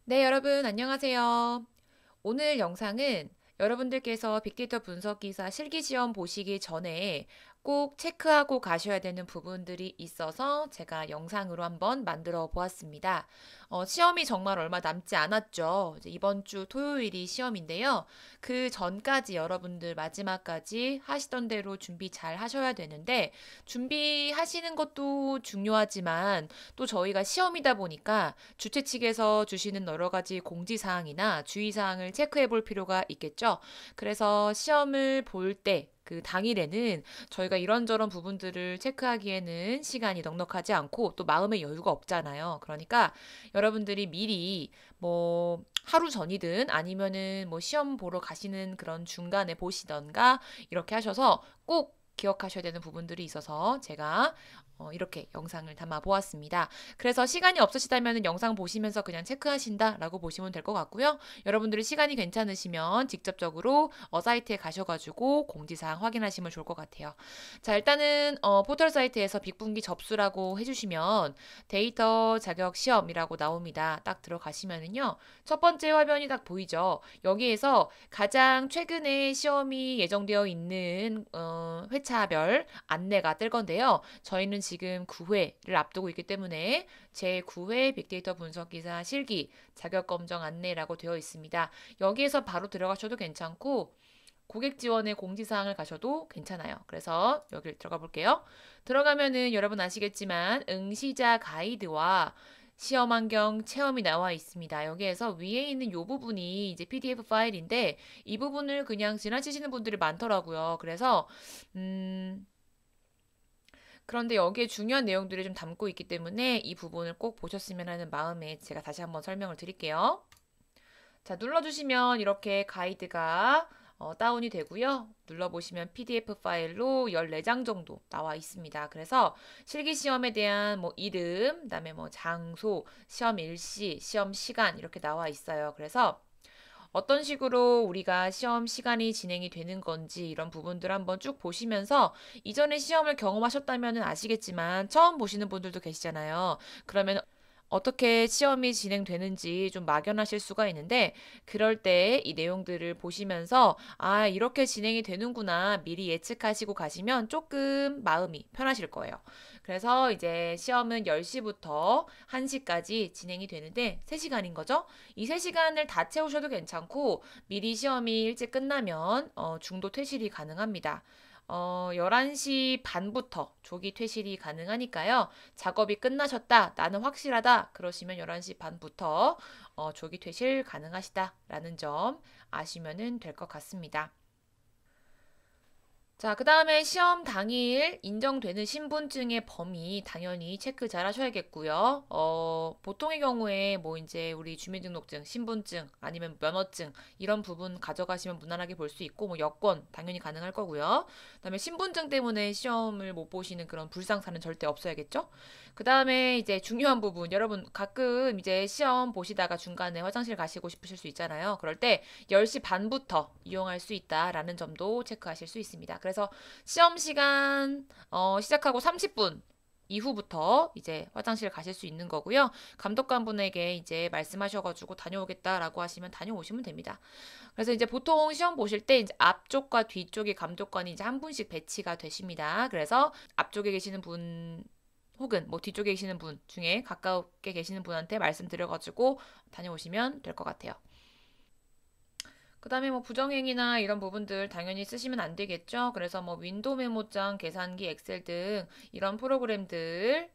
네, 여러분, 안녕하세요. 오늘 영상은 여러분들께서 빅데이터 분석 기사 실기시험 보시기 전에 꼭 체크하고 가셔야 되는 부분들이 있어서 제가 영상으로 한번 만들어 보았습니다. 시험이 정말 얼마 남지 않았죠. 이제 이번 주 토요일이 시험인데요. 그 전까지 여러분들 마지막까지 하시던 대로 준비 잘 하셔야 되는데, 준비하시는 것도 중요하지만 또 저희가 시험이다 보니까 주최 측에서 주시는 여러 가지 공지사항이나 주의사항을 체크해 볼 필요가 있겠죠. 그래서 시험을 볼 때 그 당일에는 저희가 이런저런 부분들을 체크하기에는 시간이 넉넉하지 않고 또 마음의 여유가 없잖아요. 그러니까 여러분들이 미리 뭐 하루 전이든 아니면은 뭐 시험 보러 가시는 그런 중간에 보시던가 이렇게 하셔서 꼭 기억하셔야 되는 부분들이 있어서 제가 이렇게 영상을 담아 보았습니다. 그래서 시간이 없으시다면 영상 보시면서 그냥 체크하신다라고 보시면 될 것 같고요. 여러분들이 시간이 괜찮으시면 직접적으로 사이트에 가셔가지고 공지사항 확인하시면 좋을 것 같아요. 자, 일단은 포털 사이트에서 빅분기 접수라고 해주시면 데이터 자격 시험이라고 나옵니다. 딱 들어가시면은요. 첫 번째 화면이 딱 보이죠. 여기에서 가장 최근에 시험이 예정되어 있는 회차별 안내가 뜰 건데요. 저희는 지금 9회를 앞두고 있기 때문에 제9회 빅데이터 분석 기사 실기 자격 검정 안내라고 되어 있습니다. 여기에서 바로 들어가셔도 괜찮고 고객 지원의 공지사항을 가셔도 괜찮아요. 그래서 여기를 들어가 볼게요. 들어가면은 여러분 아시겠지만 응시자 가이드와 시험 환경 체험이 나와 있습니다. 여기에서 위에 있는 이 부분이 이제 PDF 파일인데 이 부분을 그냥 지나치시는 분들이 많더라고요. 그래서 그런데 여기에 중요한 내용들이 좀 담고 있기 때문에 이 부분을 꼭 보셨으면 하는 마음에 제가 다시 한번 설명을 드릴게요. 자, 눌러주시면 이렇게 가이드가 다운이 되고요. 눌러보시면 PDF 파일로 14장 정도 나와 있습니다. 그래서 실기시험에 대한 뭐 이름, 그다음에 뭐 장소, 시험 일시, 시험 시간 이렇게 나와 있어요. 그래서 어떤 식으로 우리가 시험 시간이 진행이 되는 건지 이런 부분들 한번 쭉 보시면서 이전에 시험을 경험하셨다면 아시겠지만 처음 보시는 분들도 계시잖아요. 그러면 어떻게 시험이 진행되는지 좀 막연하실 수가 있는데 그럴 때 이 내용들을 보시면서 아, 이렇게 진행이 되는구나 미리 예측하시고 가시면 조금 마음이 편하실 거예요. 그래서 이제 시험은 10시부터 1시까지 진행이 되는데 3시간인 거죠. 이 3시간을 다 채우셔도 괜찮고 미리 시험이 일찍 끝나면 중도 퇴실이 가능합니다. 11시 반부터 조기 퇴실이 가능하니까요. 작업이 끝나셨다, 나는 확실하다, 그러시면 11시 반부터 조기 퇴실 가능하시다라는 점 아시면 될 것 같습니다. 자, 그 다음에 시험 당일 인정되는 신분증의 범위 당연히 체크 잘 하셔야겠고요. 보통의 경우에 뭐 이제 우리 주민등록증, 신분증, 아니면 면허증 이런 부분 가져가시면 무난하게 볼 수 있고 뭐 여권 당연히 가능할 거고요. 그다음에 신분증 때문에 시험을 못 보시는 그런 불상사는 절대 없어야겠죠. 그 다음에 이제 중요한 부분 여러분 가끔 이제 시험 보시다가 중간에 화장실 가시고 싶으실 수 있잖아요. 그럴 때 10시 반부터 이용할 수 있다라는 점도 체크하실 수 있습니다. 그래서 시험 시간 시작하고 30분 이후부터 이제 화장실 가실 수 있는 거고요. 감독관분에게 이제 말씀하셔가지고 다녀오겠다라고 하시면 다녀오시면 됩니다. 그래서 이제 보통 시험 보실 때 이제 앞쪽과 뒤쪽에 감독관이 이제 한 분씩 배치가 되십니다. 그래서 앞쪽에 계시는 분 혹은 뭐 뒤쪽에 계시는 분 중에 가깝게 계시는 분한테 말씀드려가지고 다녀오시면 될 것 같아요. 그 다음에 뭐 부정행위나 이런 부분들 당연히 쓰시면 안 되겠죠. 그래서 뭐 윈도우 메모장, 계산기, 엑셀 등 이런 프로그램들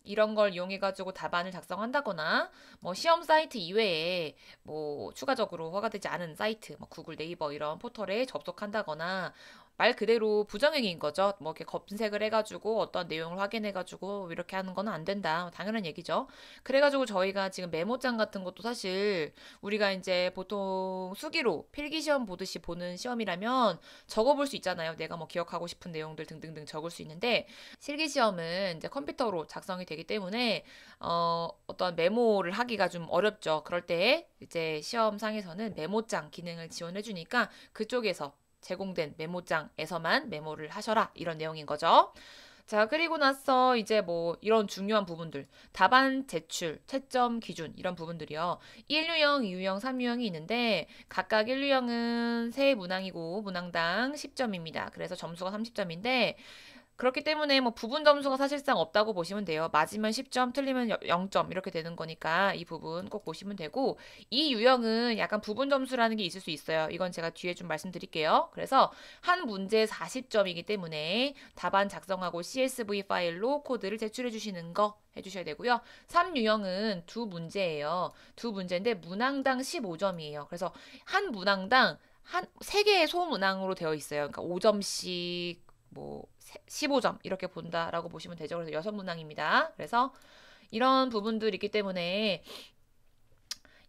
이런 걸 이용해가지고 답안을 작성한다거나 뭐 시험 사이트 이외에 뭐 추가적으로 허가되지 않은 사이트, 뭐 구글, 네이버 이런 포털에 접속한다거나 말 그대로 부정행위인 거죠. 뭐 이렇게 검색을 해가지고 어떤 내용을 확인해가지고 이렇게 하는 거는 안 된다. 당연한 얘기죠. 그래가지고 저희가 지금 메모장 같은 것도 사실 우리가 이제 보통 수기로 필기시험 보듯이 보는 시험이라면 적어볼 수 있잖아요. 내가 뭐 기억하고 싶은 내용들 등등등 적을 수 있는데 실기시험은 이제 컴퓨터로 작성이 되기 때문에 어떤 메모를 하기가 좀 어렵죠. 그럴 때 이제 시험상에서는 메모장 기능을 지원해 주니까 그쪽에서 제공된 메모장에서만 메모를 하셔라 이런 내용인 거죠. 자, 그리고 나서 이제 뭐 이런 중요한 부분들, 답안 제출, 채점 기준 이런 부분들이요. 1유형, 2유형, 3유형이 있는데 각각 1유형은 세 문항이고 문항당 10점입니다. 그래서 점수가 30점인데 그렇기 때문에 뭐 부분 점수가 사실상 없다고 보시면 돼요. 맞으면 10점, 틀리면 0점 이렇게 되는 거니까 이 부분 꼭 보시면 되고 이 유형은 약간 부분 점수라는 게 있을 수 있어요. 이건 제가 뒤에 좀 말씀드릴게요. 그래서 한 문제 40점이기 때문에 답안 작성하고 CSV 파일로 코드를 제출해 주시는 거 해주셔야 되고요. 3유형은 두 문제예요. 두 문제인데 문항당 15점이에요. 그래서 한 문항당 한 3개의 소문항으로 되어 있어요. 그러니까 5점씩 뭐 15점 이렇게 본다라고 보시면 되죠. 그래서 6문항입니다. 그래서 이런 부분들이 있기 때문에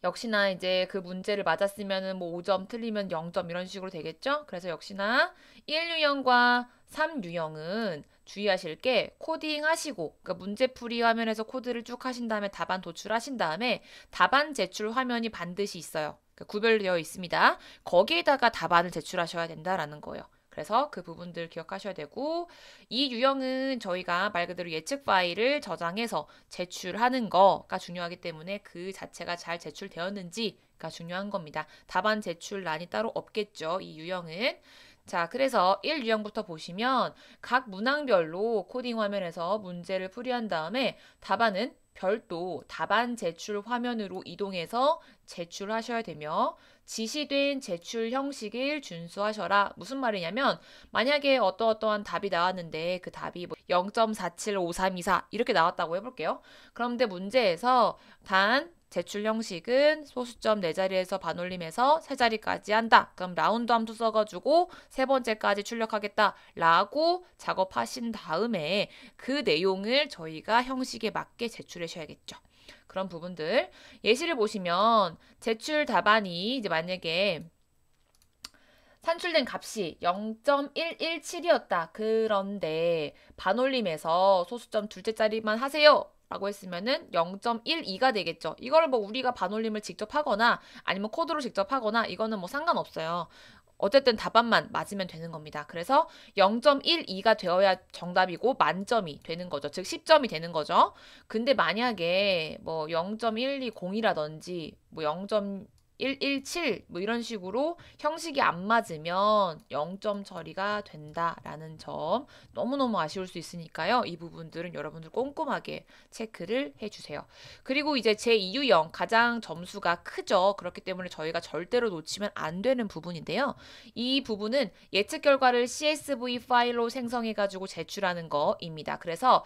역시나 이제 그 문제를 맞았으면은 뭐 5점 틀리면 0점 이런 식으로 되겠죠? 그래서 역시나 1유형과 3유형은 주의하실 게 코딩 하시고 그러니까 문제풀이 화면에서 코드를 쭉 하신 다음에 답안 도출하신 다음에 답안 제출 화면이 반드시 있어요. 그러니까 구별되어 있습니다. 거기에다가 답안을 제출하셔야 된다라는 거예요. 그래서 그 부분들 기억하셔야 되고 이 유형은 저희가 말 그대로 예측 파일을 저장해서 제출하는 거가 중요하기 때문에 그 자체가 잘 제출되었는지가 중요한 겁니다. 답안 제출란이 따로 없겠죠. 이 유형은. 자, 그래서 1유형부터 보시면 각 문항별로 코딩 화면에서 문제를 풀이한 다음에 답안은 별도 답안 제출 화면으로 이동해서 제출하셔야 되며 지시된 제출 형식을 준수하셔라. 무슨 말이냐면 만약에 어떠어떠한 답이 나왔는데 그 답이 뭐 0.475324 이렇게 나왔다고 해볼게요. 그런데 문제에서 단 제출 형식은 소수점 4자리에서 반올림해서 3자리까지 한다. 그럼 라운드 함수 써가지고 3번째까지 출력하겠다. 라고 작업하신 다음에 그 내용을 저희가 형식에 맞게 제출해 주셔야겠죠. 그런 부분들. 예시를 보시면 제출 답안이 이제 만약에 산출된 값이 0.117이었다. 그런데 반올림해서 소수점 둘째 자리만 하세요. 라고 했으면은 0.12가 되겠죠. 이걸 뭐 우리가 반올림을 직접 하거나 아니면 코드로 직접 하거나 이거는 뭐 상관없어요. 어쨌든 답안만 맞으면 되는 겁니다. 그래서 0.12가 되어야 정답이고 만점이 되는 거죠. 즉 10점이 되는 거죠. 근데 만약에 뭐 0.120이라든지 뭐 117, 뭐 이런 식으로 형식이 안 맞으면 0점 처리가 된다라는 점 너무너무 아쉬울 수 있으니까요. 이 부분들은 여러분들 꼼꼼하게 체크를 해주세요. 그리고 이제 제2유형 가장 점수가 크죠. 그렇기 때문에 저희가 절대로 놓치면 안 되는 부분인데요. 이 부분은 예측 결과를 CSV 파일로 생성해가지고 제출하는 거입니다. 그래서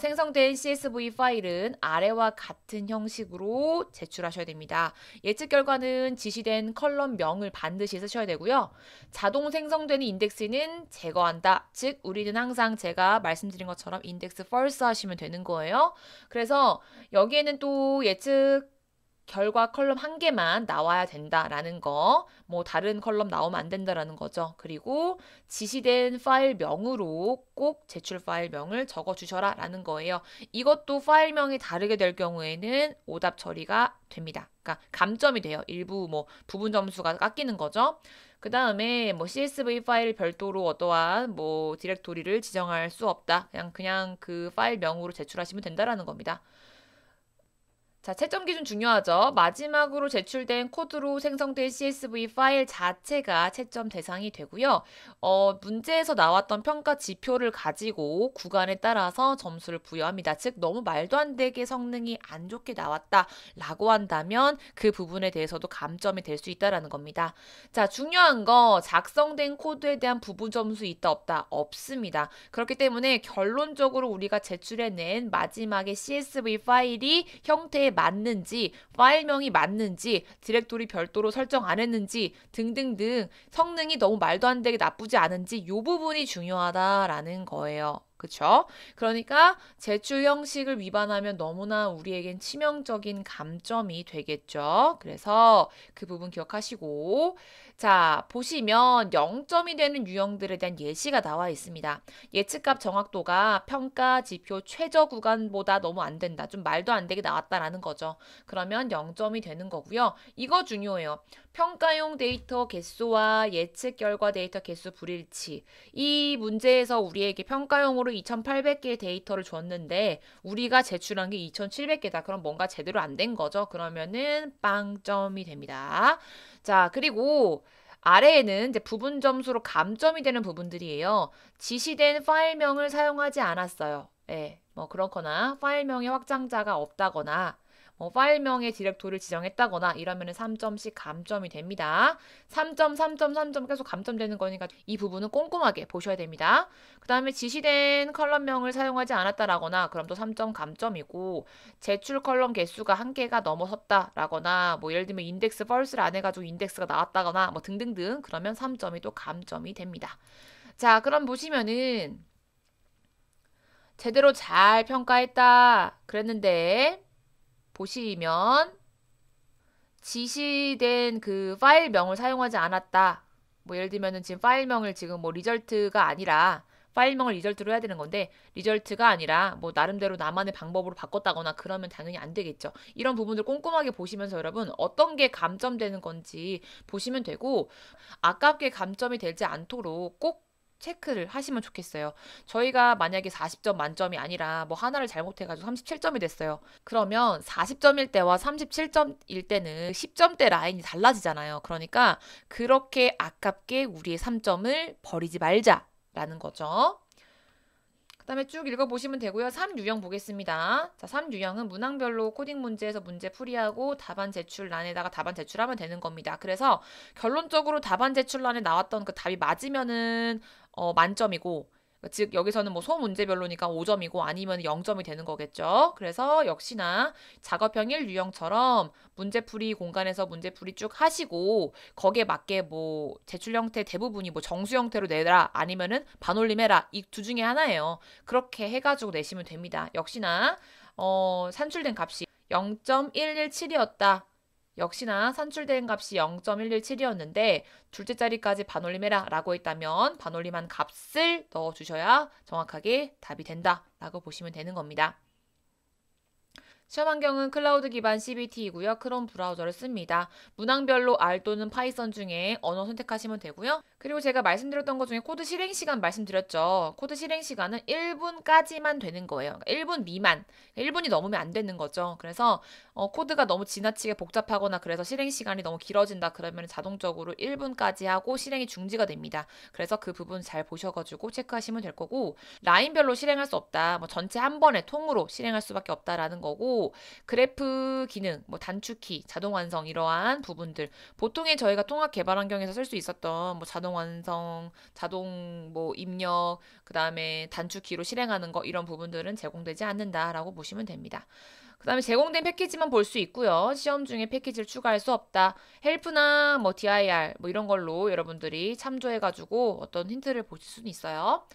생성된 CSV 파일은 아래와 같은 형식으로 제출하셔야 됩니다. 예측 결과는 지시된 컬럼명을 반드시 쓰셔야 되고요. 자동 생성되는 인덱스는 제거한다. 즉 우리는 항상 제가 말씀드린 것처럼 인덱스 false 하시면 되는 거예요. 그래서 여기에는 또 예측 결과 컬럼 한 개만 나와야 된다라는 거, 뭐 다른 컬럼 나오면 안 된다라는 거죠. 그리고 지시된 파일명으로 꼭 제출 파일명을 적어 주셔라 라는 거예요. 이것도 파일명이 다르게 될 경우에는 오답 처리가 됩니다. 그러니까 감점이 돼요. 일부 뭐 부분 점수가 깎이는 거죠. 그 다음에 뭐 CSV 파일 별도로 어떠한 뭐 디렉토리를 지정할 수 없다. 그냥 그 파일명으로 제출하시면 된다라는 겁니다. 자, 채점 기준 중요하죠. 마지막으로 제출된 코드로 생성된 CSV 파일 자체가 채점 대상이 되고요. 문제에서 나왔던 평가 지표를 가지고 구간에 따라서 점수를 부여합니다. 즉, 너무 말도 안 되게 성능이 안 좋게 나왔다라고 한다면 그 부분에 대해서도 감점이 될 수 있다라는 겁니다. 자, 중요한 거 작성된 코드에 대한 부분 점수 있다 없다 없습니다. 그렇기 때문에 결론적으로 우리가 제출해낸 마지막에 CSV 파일이 형태에 맞는지, 파일명이 맞는지, 디렉토리 별도로 설정 안 했는지 등등등 성능이 너무 말도 안 되게 나쁘지 않은지 이 부분이 중요하다라는 거예요. 그쵸? 그러니까 제출 형식을 위반하면 너무나 우리에겐 치명적인 감점이 되겠죠. 그래서 그 부분 기억하시고 자, 보시면 0점이 되는 유형들에 대한 예시가 나와 있습니다. 예측값 정확도가 평가 지표 최저 구간보다 너무 안 된다. 좀 말도 안 되게 나왔다라는 거죠. 그러면 0점이 되는 거고요. 이거 중요해요. 평가용 데이터 개수와 예측 결과 데이터 개수 불일치. 이 문제에서 우리에게 평가용으로 자동으로 2800개의 데이터를 줬는데 우리가 제출한 게 2700개다. 그럼 뭔가 제대로 안 된 거죠. 그러면은 빵점이 됩니다. 자, 그리고 아래에는 이제 부분 점수로 감점이 되는 부분들이에요. 지시된 파일명을 사용하지 않았어요. 예, 뭐 그렇거나 파일명의 확장자가 없다거나 뭐 파일명의 디렉토리를 지정했다거나 이러면 3점씩 감점이 됩니다. 3점, 3점, 3점 계속 감점되는 거니까 이 부분은 꼼꼼하게 보셔야 됩니다. 그 다음에 지시된 컬럼명을 사용하지 않았다라거나 그럼 또 3점 감점이고 제출 컬럼 개수가 한 개가 넘어섰다라거나 뭐 예를 들면 인덱스 펄스를 안 해가지고 인덱스가 나왔다거나 뭐 등등등 그러면 3점이 또 감점이 됩니다. 자, 그럼 보시면은 제대로 잘 평가했다 그랬는데 보시면 지시된 그 파일명을 사용하지 않았다. 뭐 예를 들면은 지금 파일명을 지금 뭐 리절트가 아니라 파일명을 리절트로 해야 되는 건데 리절트가 아니라 뭐 나름대로 나만의 방법으로 바꿨다거나 그러면 당연히 안 되겠죠. 이런 부분들 꼼꼼하게 보시면서 여러분 어떤 게 감점되는 건지 보시면 되고 아깝게 감점이 되지 않도록 꼭 체크를 하시면 좋겠어요. 저희가 만약에 40점 만점이 아니라 뭐 하나를 잘못해가지고 37점이 됐어요. 그러면 40점일 때와 37점일 때는 10점대 라인이 달라지잖아요. 그러니까 그렇게 아깝게 우리의 3점을 버리지 말자라는 거죠. 그 다음에 쭉 읽어보시면 되고요. 3유형 보겠습니다. 자, 3유형은 문항별로 코딩 문제에서 문제 풀이하고 답안 제출란에다가 답안 제출하면 되는 겁니다. 그래서 결론적으로 답안 제출란에 나왔던 그 답이 맞으면은 만점이고 즉 여기서는 뭐 소문제별로니까 5점이고 아니면 0점이 되는 거겠죠. 그래서 역시나 작업형 1유형처럼 문제풀이 공간에서 문제풀이 쭉 하시고 거기에 맞게 뭐 제출 형태 대부분이 뭐 정수 형태로 내라 아니면은 반올림해라 이 두 중에 하나예요. 그렇게 해가지고 내시면 됩니다. 역시나 산출된 값이 0.117이었다. 역시나 산출된 값이 0.117이었는데 둘째 자리까지 반올림해라 라고 했다면 반올림한 값을 넣어주셔야 정확하게 답이 된다 라고 보시면 되는 겁니다. 시험 환경은 클라우드 기반 CBT이고요. 크롬 브라우저를 씁니다. 문항별로 R 또는 파이썬 중에 언어 선택하시면 되고요. 그리고 제가 말씀드렸던 것 중에 코드 실행 시간 말씀드렸죠. 코드 실행 시간은 1분까지만 되는 거예요. 그러니까 1분 미만. 1분이 넘으면 안 되는 거죠. 그래서 코드가 너무 지나치게 복잡하거나 그래서 실행 시간이 너무 길어진다 그러면 자동적으로 1분까지 하고 실행이 중지가 됩니다. 그래서 그 부분 잘 보셔가지고 체크하시면 될 거고 라인별로 실행할 수 없다. 뭐 전체 한 번에 통으로 실행할 수밖에 없다라는 거고 그래프 기능, 뭐 단축키, 자동 완성 이러한 부분들 보통의 저희가 통합 개발 환경에서 쓸 수 있었던 뭐 자동 완성, 자동 뭐 입력, 그 다음에 단축키로 실행하는 거 이런 부분들은 제공되지 않는다라고 보시면 됩니다. 그 다음에 제공된 패키지만 볼 수 있고요. 시험 중에 패키지를 추가할 수 없다. 헬프나 뭐 dir 뭐 이런 걸로 여러분들이 참조해가지고 어떤 힌트를 보실 수는 있어요.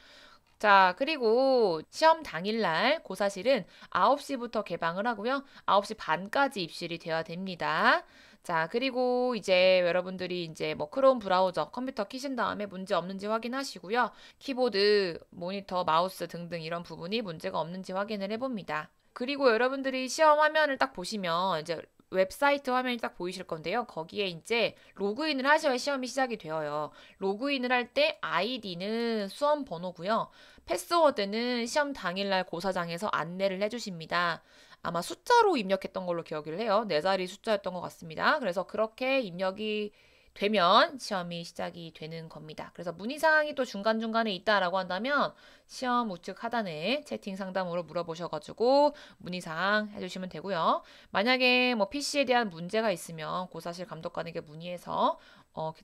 자, 그리고 시험 당일날 고사실은 9시부터 개방을 하고요. 9시 반까지 입실이 되어야 됩니다. 자, 그리고 이제 여러분들이 이제 뭐 크롬 브라우저 컴퓨터 키신 다음에 문제 없는지 확인하시고요. 키보드, 모니터, 마우스 등등 이런 부분이 문제가 없는지 확인을 해봅니다. 그리고 여러분들이 시험 화면을 딱 보시면 이제 웹사이트 화면이 딱 보이실 건데요. 거기에 이제 로그인을 하셔야 시험이 시작이 되어요. 로그인을 할 때 아이디는 수험 번호고요. 패스워드는 시험 당일날 고사장에서 안내를 해주십니다. 아마 숫자로 입력했던 걸로 기억을 해요. 4자리 숫자였던 것 같습니다. 그래서 그렇게 입력이 되면 시험이 시작이 되는 겁니다. 그래서 문의사항이 또 중간중간에 있다라고 한다면 시험 우측 하단에 채팅 상담으로 물어보셔가지고 문의사항 해주시면 되고요. 만약에 뭐 PC에 대한 문제가 있으면 고사실 감독관에게 문의해서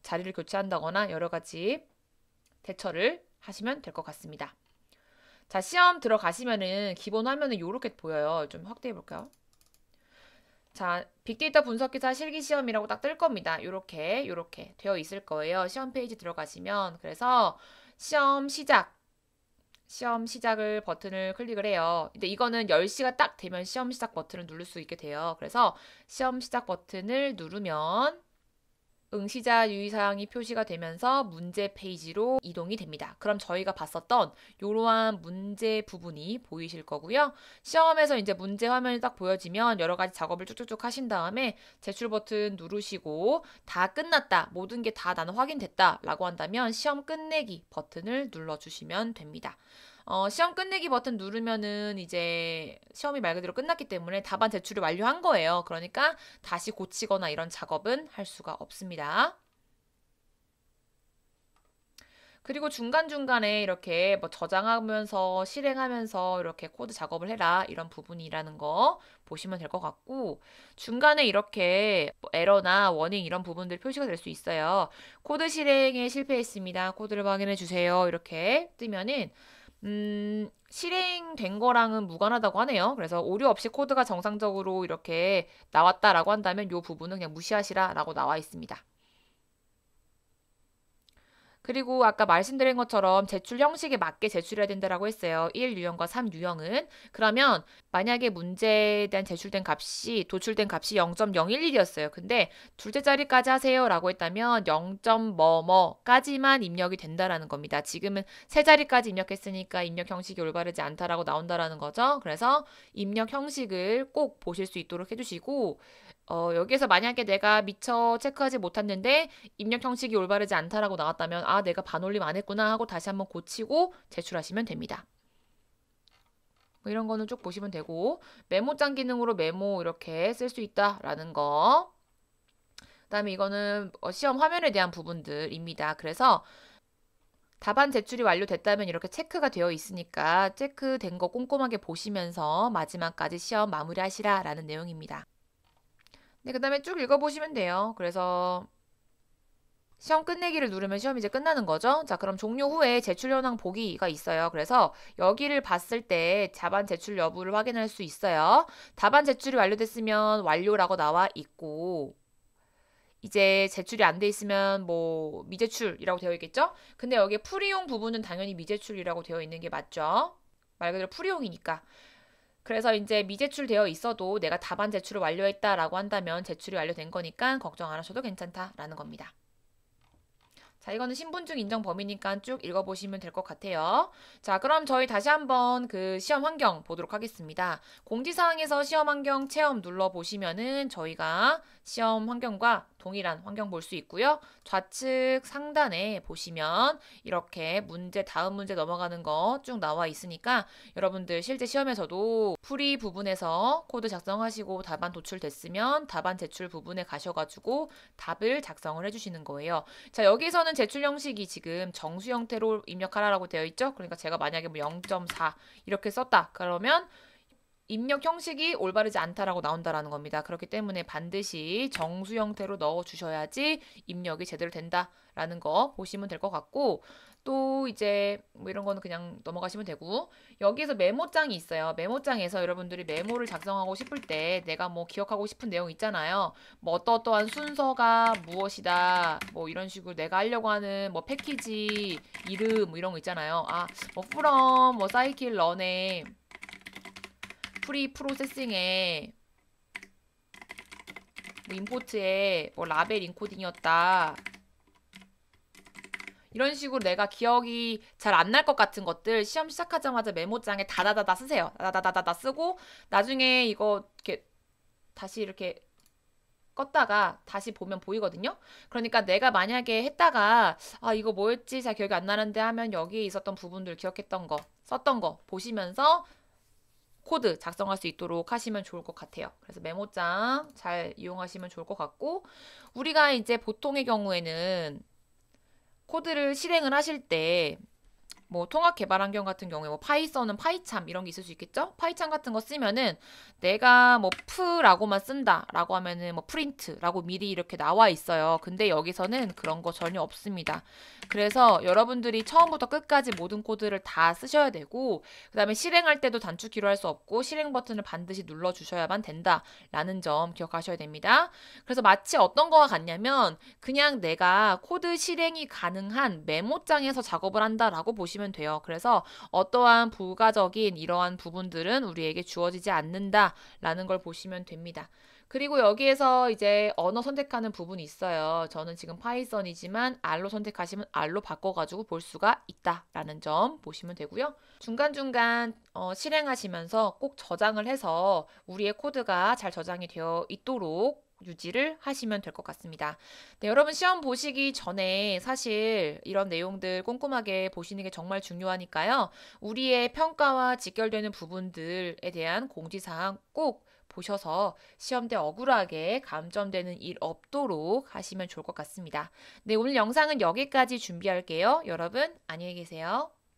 자리를 교체한다거나 여러 가지 대처를 하시면 될 것 같습니다. 자, 시험 들어가시면은 기본 화면은 이렇게 보여요. 좀 확대해 볼까요? 자, 빅데이터 분석기사 실기시험이라고 딱 뜰 겁니다. 요렇게 되어 있을 거예요. 시험 페이지 들어가시면. 그래서 시험 시작을 버튼을 클릭을 해요. 근데 이거는 10시가 딱 되면 시험 시작 버튼을 누를 수 있게 돼요. 그래서 시험 시작 버튼을 누르면 응시자 유의사항이 표시가 되면서 문제 페이지로 이동이 됩니다. 그럼 저희가 봤었던 이러한 문제 부분이 보이실 거고요. 시험에서 이제 문제 화면이 딱 보여지면 여러 가지 작업을 쭉쭉쭉 하신 다음에 제출 버튼 누르시고 다 끝났다, 모든 게 다 나는 확인됐다 라고 한다면 시험 끝내기 버튼을 눌러주시면 됩니다. 시험 끝내기 버튼 누르면은 이제 시험이 말 그대로 끝났기 때문에 답안 제출을 완료한 거예요. 그러니까 다시 고치거나 이런 작업은 할 수가 없습니다. 그리고 중간중간에 이렇게 뭐 저장하면서 실행하면서 이렇게 코드 작업을 해라 이런 부분이라는 거 보시면 될 것 같고, 중간에 이렇게 뭐 에러나 워닝 이런 부분들 표시가 될 수 있어요. 코드 실행에 실패했습니다. 코드를 확인해 주세요. 이렇게 뜨면은 실행된 거랑은 무관하다고 하네요. 그래서 오류 없이 코드가 정상적으로 이렇게 나왔다라고 한다면 이 부분은 그냥 무시하시라라고 나와 있습니다. 그리고 아까 말씀드린 것처럼 제출 형식에 맞게 제출해야 된다라고 했어요. 1유형과 3유형은. 그러면 만약에 문제에 대한 제출된 값이 도출된 값이 0.011이었어요. 근데 둘째 자리까지 하세요 라고 했다면 0. 뭐뭐까지만 입력이 된다라는 겁니다. 지금은 세 자리까지 입력했으니까 입력 형식이 올바르지 않다라고 나온다라는 거죠. 그래서 입력 형식을 꼭 보실 수 있도록 해주시고, 여기에서 만약에 내가 미처 체크하지 못했는데 입력 형식이 올바르지 않다라고 나왔다면 아, 내가 반올림 안 했구나 하고 다시 한번 고치고 제출하시면 됩니다. 뭐 이런 거는 쭉 보시면 되고, 메모장 기능으로 메모 이렇게 쓸 수 있다라는 거. 그다음에 이거는 시험 화면에 대한 부분들입니다. 그래서 답안 제출이 완료됐다면 이렇게 체크가 되어 있으니까 체크된 거 꼼꼼하게 보시면서 마지막까지 시험 마무리하시라라는 내용입니다. 네, 그 다음에 쭉 읽어보시면 돼요. 그래서 시험 끝내기를 누르면 시험이 이제 끝나는 거죠. 자, 그럼 종료 후에 제출 현황 보기가 있어요. 그래서 여기를 봤을 때 답안 제출 여부를 확인할 수 있어요. 답안 제출이 완료됐으면 완료라고 나와 있고, 이제 제출이 안 돼 있으면 뭐 미제출이라고 되어 있겠죠? 근데 여기에 풀이용 부분은 당연히 미제출이라고 되어 있는 게 맞죠? 말 그대로 풀이용이니까. 그래서 이제 미제출되어 있어도 내가 답안 제출을 완료했다라고 한다면 제출이 완료된 거니까 걱정 안 하셔도 괜찮다라는 겁니다. 자, 이거는 신분증 인정 범위니까 쭉 읽어보시면 될 것 같아요. 자, 그럼 저희 다시 한번 그 시험 환경 보도록 하겠습니다. 공지사항에서 시험 환경 체험 눌러보시면은 저희가 시험 환경과 동일한 환경 볼 수 있고요. 좌측 상단에 보시면 이렇게 문제, 다음 문제 넘어가는 거 쭉 나와 있으니까 여러분들 실제 시험에서도 풀이 부분에서 코드 작성하시고 답안 도출됐으면 답안 제출 부분에 가셔가지고 답을 작성을 해주시는 거예요. 자, 여기서는 제출 형식이 지금 정수 형태로 입력하라고 되어 있죠. 그러니까 제가 만약에 뭐 0.4 이렇게 썼다. 그러면 입력 형식이 올바르지 않다라고 나온다라는 겁니다. 그렇기 때문에 반드시 정수 형태로 넣어 주셔야지 입력이 제대로 된다라는 거 보시면 될 것 같고, 또 이제 뭐 이런 거는 그냥 넘어가시면 되고, 여기에서 메모장이 있어요. 메모장에서 여러분들이 메모를 작성하고 싶을 때 내가 뭐 기억하고 싶은 내용 있잖아요. 뭐 어떠어떠한 순서가 무엇이다, 뭐 이런 식으로 내가 하려고 하는 뭐 패키지 이름 뭐 이런 거 있잖아요. 아, 뭐 from 뭐 사이클 런에 프리 프로세싱에 뭐 임포트에 뭐 라벨 인코딩이었다. 이런 식으로 내가 기억이 잘 안 날 것 같은 것들 시험 시작하자마자 메모장에 다다다다 쓰세요. 다다다다다 쓰고 나중에 이거 이렇게 다시 이렇게 껐다가 다시 보면 보이거든요. 그러니까 내가 만약에 했다가 아, 이거 뭐였지? 잘 기억이 안 나는데 하면 여기에 있었던 부분들 기억했던 거, 썼던 거 보시면서 코드 작성할 수 있도록 하시면 좋을 것 같아요. 그래서 메모장 잘 이용하시면 좋을 것 같고, 우리가 이제 보통의 경우에는 코드를 실행을 하실 때 뭐 통합 개발 환경 같은 경우에 뭐 파이썬은 파이참 이런 게 있을 수 있겠죠? 파이참 같은 거 쓰면은 내가 뭐 프라고만 쓴다라고 하면은 뭐 프린트라고 미리 이렇게 나와 있어요. 근데 여기서는 그런 거 전혀 없습니다. 그래서 여러분들이 처음부터 끝까지 모든 코드를 다 쓰셔야 되고, 그다음에 실행할 때도 단축키로 할 수 없고 실행 버튼을 반드시 눌러 주셔야만 된다라는 점 기억하셔야 됩니다. 그래서 마치 어떤 거와 같냐면 그냥 내가 코드 실행이 가능한 메모장에서 작업을 한다라고 보시면 돼요. 그래서 어떠한 부가적인 이러한 부분들은 우리에게 주어지지 않는다라는 걸 보시면 됩니다. 그리고 여기에서 이제 언어 선택하는 부분이 있어요. 저는 지금 파이썬이지만 R로 선택하시면 R로 바꿔가지고 볼 수가 있다라는 점 보시면 되고요. 중간중간 실행하시면서 꼭 저장을 해서 우리의 코드가 잘 저장이 되어 있도록 유지를 하시면 될 것 같습니다. 네, 여러분 시험 보시기 전에 사실 이런 내용들 꼼꼼하게 보시는 게 정말 중요하니까요. 우리의 평가와 직결되는 부분들에 대한 공지사항 꼭 보셔서 시험 때 억울하게 감점되는 일 없도록 하시면 좋을 것 같습니다. 네, 오늘 영상은 여기까지 준비할게요. 여러분, 안녕히 계세요.